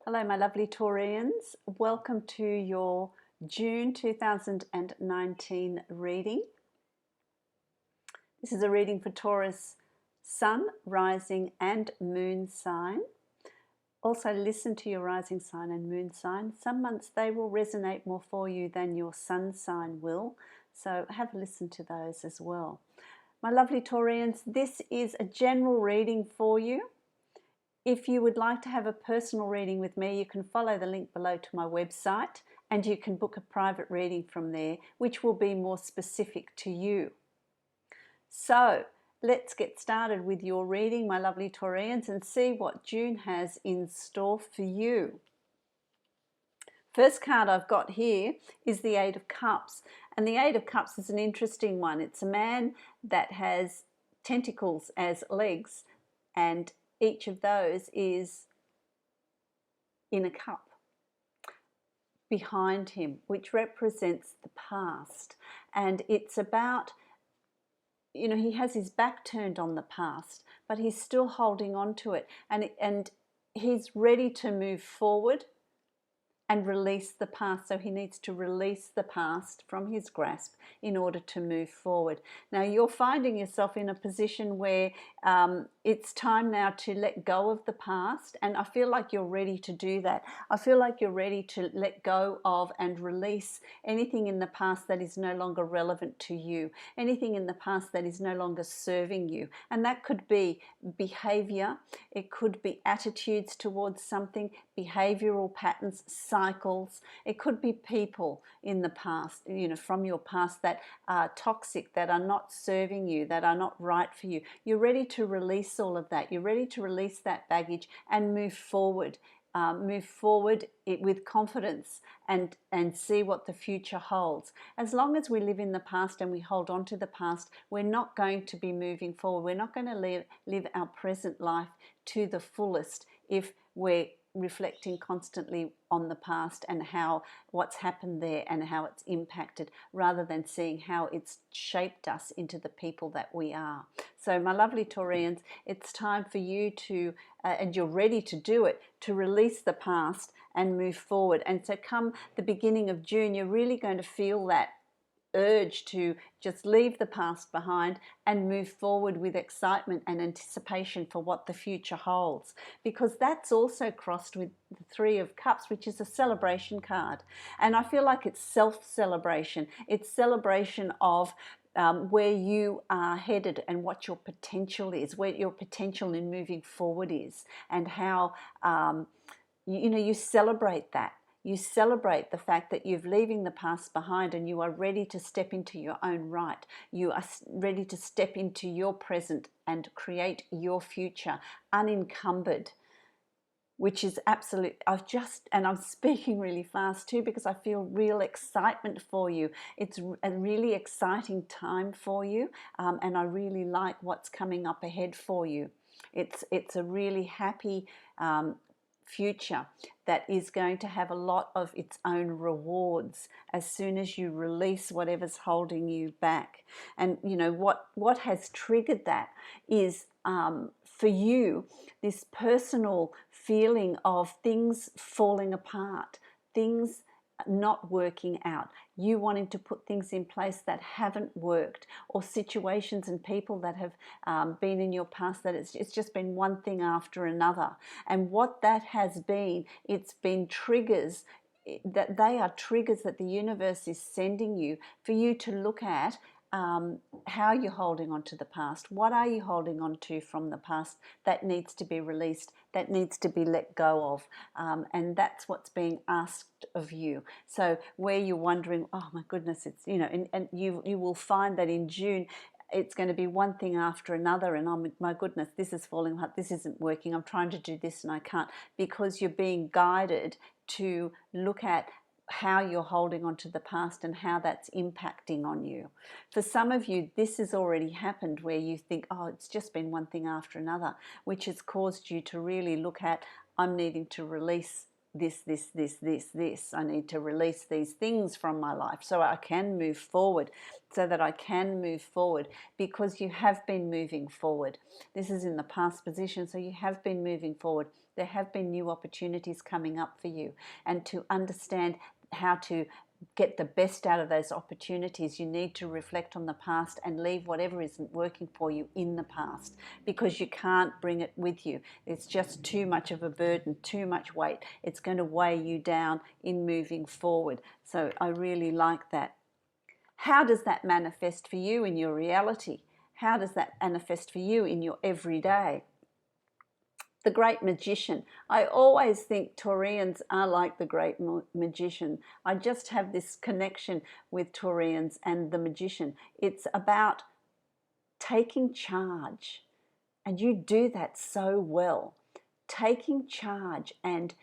Hello, my lovely Taurians. Welcome to your June 2019 reading. This is a reading for Taurus Sun, Rising and Moon sign. Also listen to your rising sign and moon sign. Some months they will resonate more for you than your sun sign will. So have a listen to those as well. My lovely Taurians, this is a general reading for you. If you would like to have a personal reading with me, you can follow the link below to my website and you can book a private reading from there, which will be more specific to you. So let's get started with your reading, my lovely Taurians, and see what June has in store for you. First card I've got here is the Eight of Cups, and the Eight of Cups is an interesting one. It's a man that has tentacles as legs, and each of those is in a cup behind him, which represents the past. And it's about, you know, he has his back turned on the past, but he's still holding on to it. And he's ready to move forward and release the past. So he needs to release the past from his grasp in order to move forward. Now you're finding yourself in a position where it's time now to let go of the past, and I feel like you're ready to do that. I feel like you're ready to let go of and release anything in the past that is no longer relevant to you, anything in the past that is no longer serving you. And that could be behavior, it could be attitudes towards something, behavioral patterns, cycles. It could be people in the past, you know, from your past that are toxic, that are not serving you, that are not right for you. You're ready to release all of that. You're ready to release that baggage and move forward. Move forward with confidence and see what the future holds. As long as we live in the past and we hold on to the past, we're not going to be moving forward. We're not going to live our present life to the fullest if we're reflecting constantly on the past and what's happened there and how it's impacted, rather than seeing how it's shaped us into the people that we are. So my lovely Taurians, it's time for you to, and you're ready to do it, to release the past and move forward. And so come the beginning of June, you're really going to feel that urge to just leave the past behind and move forward with excitement and anticipation for what the future holds, because that's also crossed with the Three of Cups, which is a celebration card. And I feel like it's self-celebration. It's celebration of where you are headed and what your potential is, where your potential in moving forward is, and how you celebrate that. You celebrate the fact that you're leaving the past behind and you are ready to step into your own right. You are ready to step into your present and create your future unencumbered, which is absolute. I'm speaking really fast too because I feel real excitement for you. It's a really exciting time for you, and I really like what's coming up ahead for you. It's a really happy future that is going to have a lot of its own rewards as soon as you release whatever's holding you back. And you know what has triggered that is for you this personal feeling of things falling apart, things not working out, you wanting to put things in place that haven't worked, or situations and people that have been in your past that it's just been one thing after another. And what that has been, it's been triggers, that they are triggers that the universe is sending you for you to look at how you're holding on to the past. What are you holding on to from the past that needs to be released, that needs to be let go of? And that's what's being asked of you. So where you're wondering, oh my goodness, it's, you know, and you will find that in June, it's going to be one thing after another, and oh my goodness, this is falling apart, this isn't working, I'm trying to do this and I can't, because you're being guided to look at how you're holding on to the past and how that's impacting on you. For some of you, this has already happened where you think, oh, it's just been one thing after another, which has caused you to really look at, I'm needing to release this. I need to release these things from my life so I can move forward, because you have been moving forward. This is in the past position, so you have been moving forward. There have been new opportunities coming up for you, and to understand how to get the best out of those opportunities, you need to reflect on the past and leave whatever isn't working for you in the past, because you can't bring it with you. It's just too much of a burden, too much weight. It's going to weigh you down in moving forward. So I really like that. How does that manifest for you in your reality? How does that manifest for you in your everyday? The great magician. I always think Taurians are like the great magician. I just have this connection with Taurians and the magician. It's about taking charge, and you do that so well. Taking charge and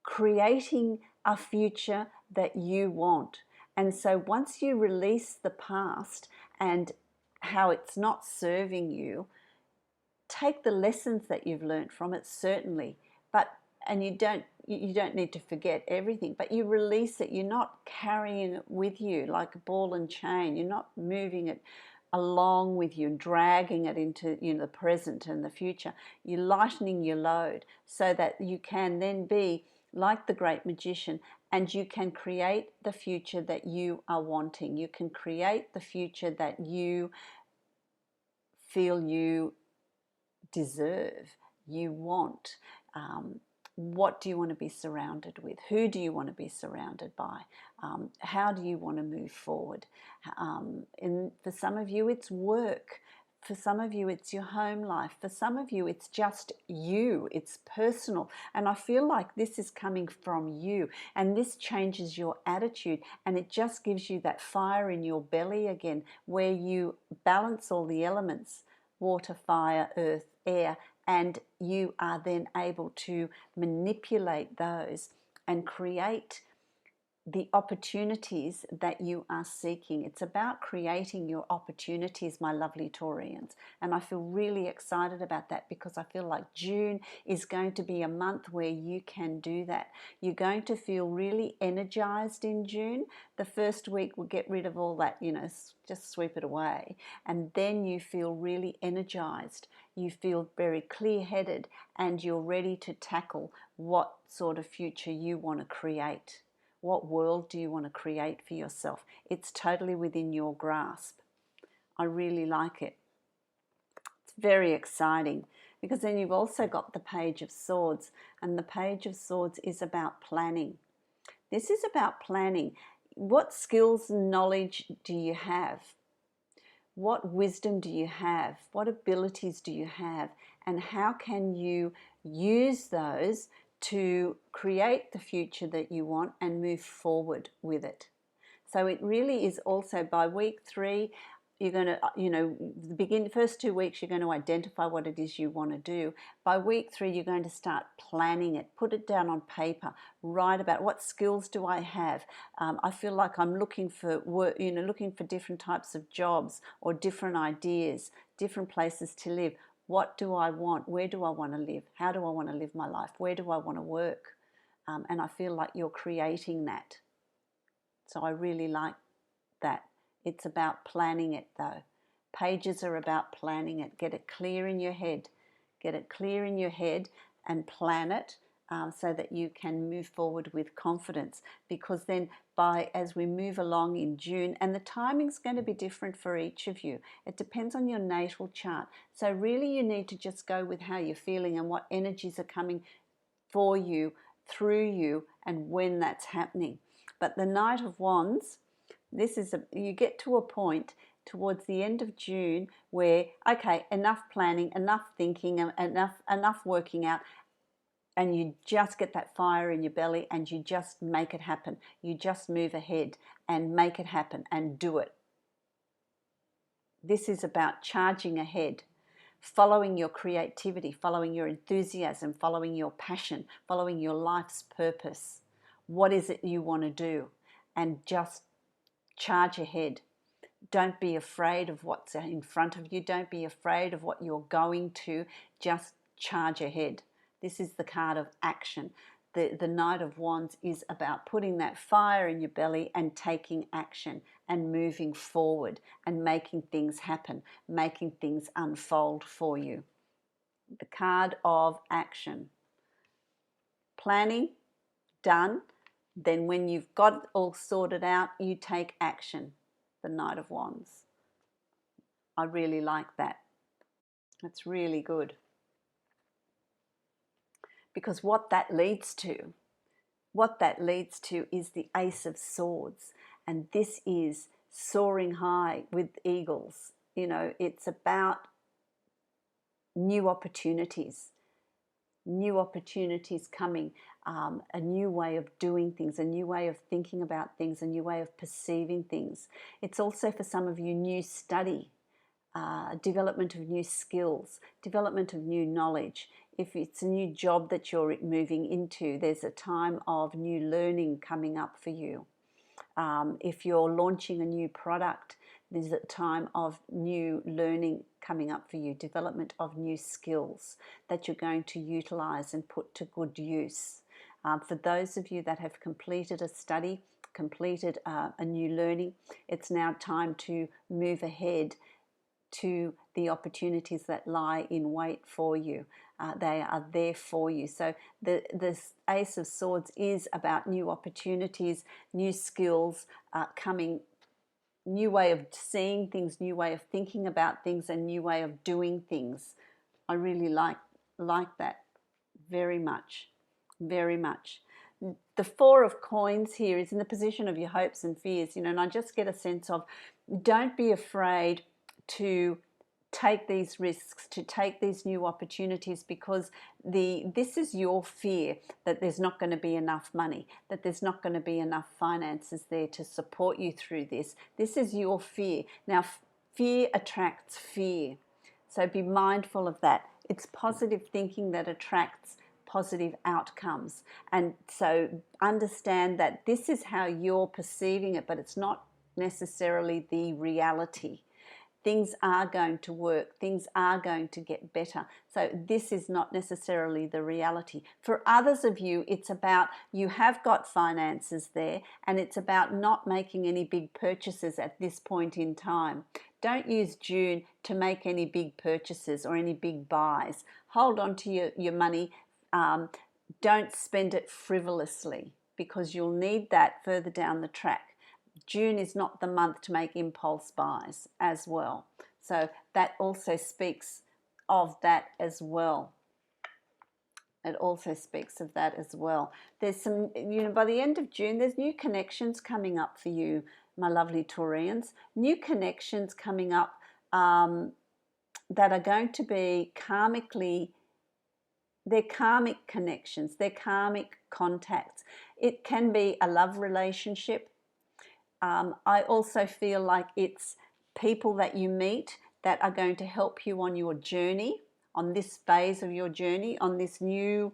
creating a future that you want. And so once you release the past and how it's not serving you, take the lessons that you've learned from it, certainly, and you don't need to forget everything, but you release it. You're not carrying it with you like a ball and chain. You're not moving it along with you and dragging it into the present and the future. You're lightening your load so that you can then be like the great magician, and you can create the future that you are wanting. You can create the future that you feel you deserve, you want. What do you want to be surrounded with? Who do you want to be surrounded by? How do you want to move forward? And for some of you, it's work. For some of you, it's your home life. For some of you, it's just you. It's personal. And I feel like this is coming from you. And this changes your attitude. And it just gives you that fire in your belly again, where you balance all the elements: water, fire, earth, air, and you are then able to manipulate those and create the opportunities that you are seeking. It's about creating your opportunities, my lovely Taurians. And I feel really excited about that, because I feel like June is going to be a month where you can do that. You're going to feel really energized in June. The first week will get rid of all that, just sweep it away. And then you feel really energized. You feel very clear-headed, and you're ready to tackle what sort of future you want to create. What world do you want to create for yourself? It's totally within your grasp. I really like it. It's very exciting, because then you've also got the Page of Swords, and the Page of Swords is about planning. This is about planning. What skills and knowledge do you have? What wisdom do you have? What abilities do you have? And how can you use those to create the future that you want and move forward with it? So it really is also, by week 3, you're going to, first 2 weeks, you're going to identify what it is you want to do. By week 3, you're going to start planning it. Put it down on paper. Write about what skills do I have. I feel like I'm looking for work, looking for different types of jobs or different ideas, different places to live. What do I want? Where do I want to live? How do I want to live my life? Where do I want to work? And I feel like you're creating that. So I really like that. It's about planning it, though. Pages are about planning it. Get it clear in your head. Get it clear in your head and plan it, so that you can move forward with confidence. Because then as we move along in June, and the timing's going to be different for each of you. It depends on your natal chart. So really you need to just go with how you're feeling and what energies are coming for you, through you, and when that's happening. But the Knight of Wands, you get to a point towards the end of June where, okay, enough planning, enough thinking, enough working out, and you just get that fire in your belly and you just make it happen. You just move ahead and make it happen and do it. This is about charging ahead, following your creativity, following your enthusiasm, following your passion, following your life's purpose. What is it you want to do? And just charge ahead. Don't be afraid of what's in front of you. Don't be afraid of what you're going to. Just charge ahead. This is the card of action. the Knight of Wands is about putting that fire in your belly and taking action and moving forward and making things happen, making things unfold for you. The card of action. Planning, done. Then when you've got it all sorted out, you take action. The Knight of Wands. I really like that. That's really good. Because what that leads to is the Ace of Swords. And this is soaring high with eagles. You know, it's about new opportunities coming, a new way of doing things, a new way of thinking about things, a new way of perceiving things. It's also for some of you new study, development of new skills, development of new knowledge. If it's a new job that you're moving into, there's a time of new learning coming up for you. If you're launching a new product, there's a time of new learning coming up for you, development of new skills that you're going to utilize and put to good use. For those of you that have completed a study, completed a new learning, it's now time to move ahead to the opportunities that lie in wait for you. They are there for you. So the Ace of Swords is about new opportunities, new skills coming, new way of seeing things, new way of thinking about things, and new way of doing things. I really like that very much, very much. The Four of Coins here is in the position of your hopes and fears, you know, and I just get a sense of, don't be afraid to take these risks, to take these new opportunities, because this is your fear that there's not going to be enough money, that there's not going to be enough finances there to support you through this. This is your fear. Now, fear attracts fear, so be mindful of that. It's positive thinking that attracts positive outcomes, and so understand that this is how you're perceiving it, but it's not necessarily the reality. Things are going to work, things are going to get better. So this is not necessarily the reality. For others of you, it's about, you have got finances there, and it's about not making any big purchases at this point in time. Don't use June to make any big purchases or any big buys. Hold on to your money. Don't spend it frivolously, because you'll need that further down the track. June is not the month to make impulse buys as well. So that also speaks of that as well. It also speaks of that as well. There's some, you know, by the end of June, there's new connections coming up for you, my lovely Taurians. New connections coming up that are going to be karmically, they're karmic connections, they're karmic contacts. It can be a love relationship. I also feel like it's people that you meet that are going to help you on your journey, on this phase of your journey, on this new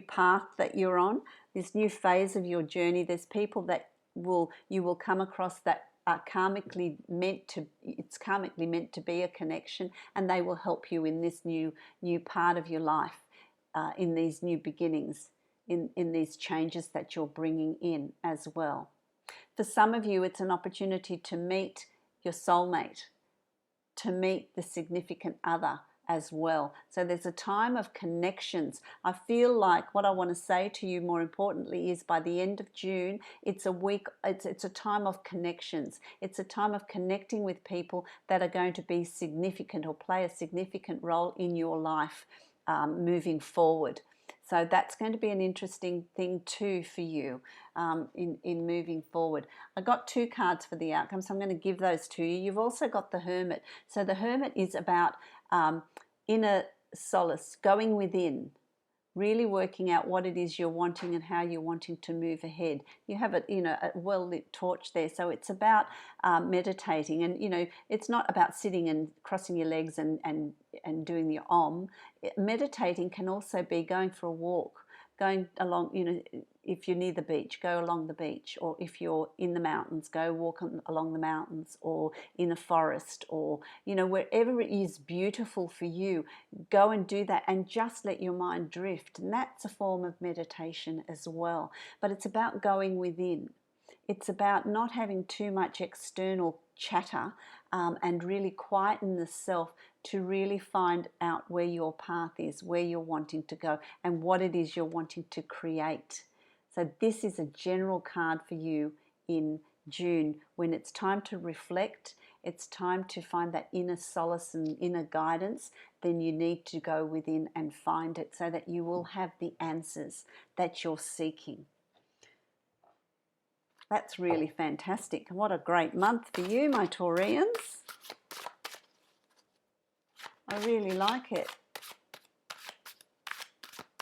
path that you're on, this new phase of your journey. There's people that you will come across that are karmically meant to, it's karmically meant to be a connection, and they will help you in this new part of your life, in these new beginnings, in these changes that you're bringing in as well. For some of you, it's an opportunity to meet your soulmate, to meet the significant other as well. So there's a time of connections. I feel like what I want to say to you more importantly is, by the end of June, it's a time of connections. It's a time of connecting with people that are going to be significant or play a significant role in your life moving forward. So that's going to be an interesting thing too for you in moving forward. I got two cards for the outcome, so I'm going to give those to you. You've also got the Hermit. So the Hermit is about inner solace, going within, really working out what it is you're wanting and how you're wanting to move ahead. You have a well-lit torch there, so it's about meditating, and it's not about sitting and crossing your legs and doing the Om. Meditating can also be going for a walk, going along, you know, if you're near the beach, go along the beach, or if you're in the mountains, go walk along the mountains, or in a forest, or, you know, wherever it is beautiful for you, go and do that and just let your mind drift. And that's a form of meditation as well. But it's about going within. It's about not having too much external chatter, and really quieten the self to really find out where your path is, where you're wanting to go, and what it is you're wanting to create. So this is a general card for you in June, when it's time to reflect, it's time to find that inner solace and inner guidance. Then you need to go within and find it, so that you will have the answers that you're seeking. That's really fantastic. What a great month for you, my Taurians. I really like it.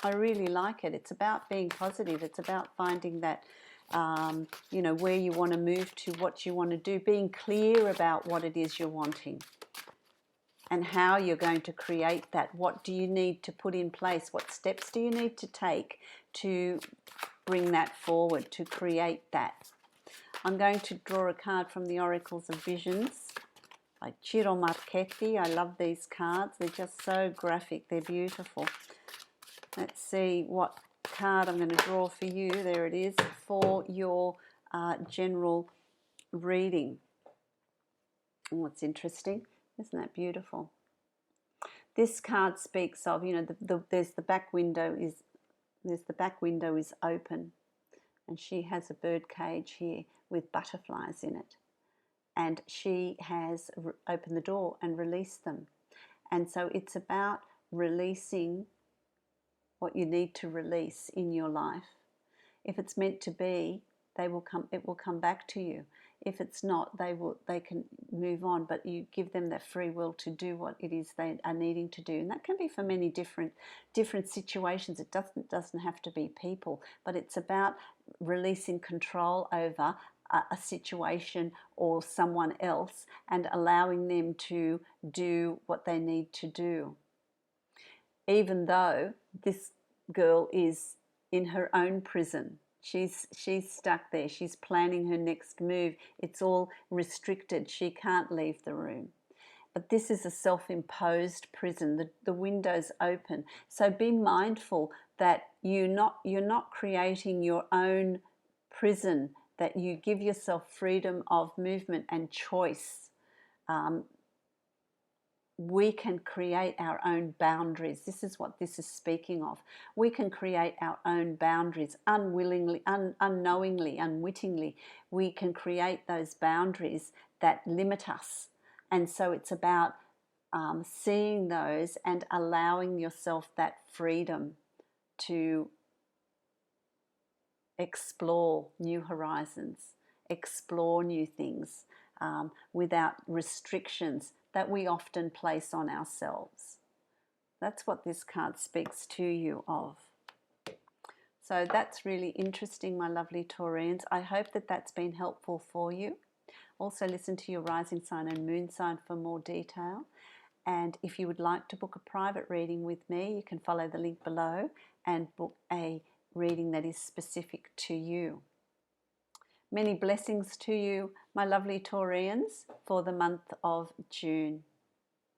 I really like it. It's about being positive. It's about finding that, you know, where you want to move to, what you want to do, being clear about what it is you're wanting and how you're going to create that. What do you need to put in place? What steps do you need to take to bring that forward, to create that? I'm going to draw a card from the Oracles of Visions by Ciro Marchetti. I love these cards. They're just so graphic. They're beautiful. Let's see what card I'm going to draw for you. There it is, for your general reading. Oh, it's interesting. Isn't that beautiful? This card speaks of, you know, there's the back window is open, and she has a bird cage here with butterflies in it, and she has opened the door and released them. And so it's about releasing what you need to release in your life. If it's meant to be, it will come back to you. If it's not, they can move on, but you give them that free will to do what it is they are needing to do. And that can be for many different situations. It doesn't have to be people, but it's about releasing control over a situation or someone else and allowing them to do what they need to do. Even though this girl is in her own prison. She's stuck there. She's planning her next move. It's all restricted. She can't leave the room. But this is a self-imposed prison. The window's open. So be mindful that you're not creating your own prison, that you give yourself freedom of movement and choice. We can create our own boundaries. This is what this is speaking of. We can create our own boundaries unwillingly, unknowingly, unwittingly. We can create those boundaries that limit us. And so it's about seeing those and allowing yourself that freedom to explore new horizons, explore new things without restrictions that we often place on ourselves. That's what this card speaks to you of. So that's really interesting, my lovely Taurians. I hope that that's been helpful for you. Also listen to your rising sign and moon sign for more detail. And if you would like to book a private reading with me, you can follow the link below and book a reading that is specific to you. Many blessings to you, my lovely Taurians, for the month of June.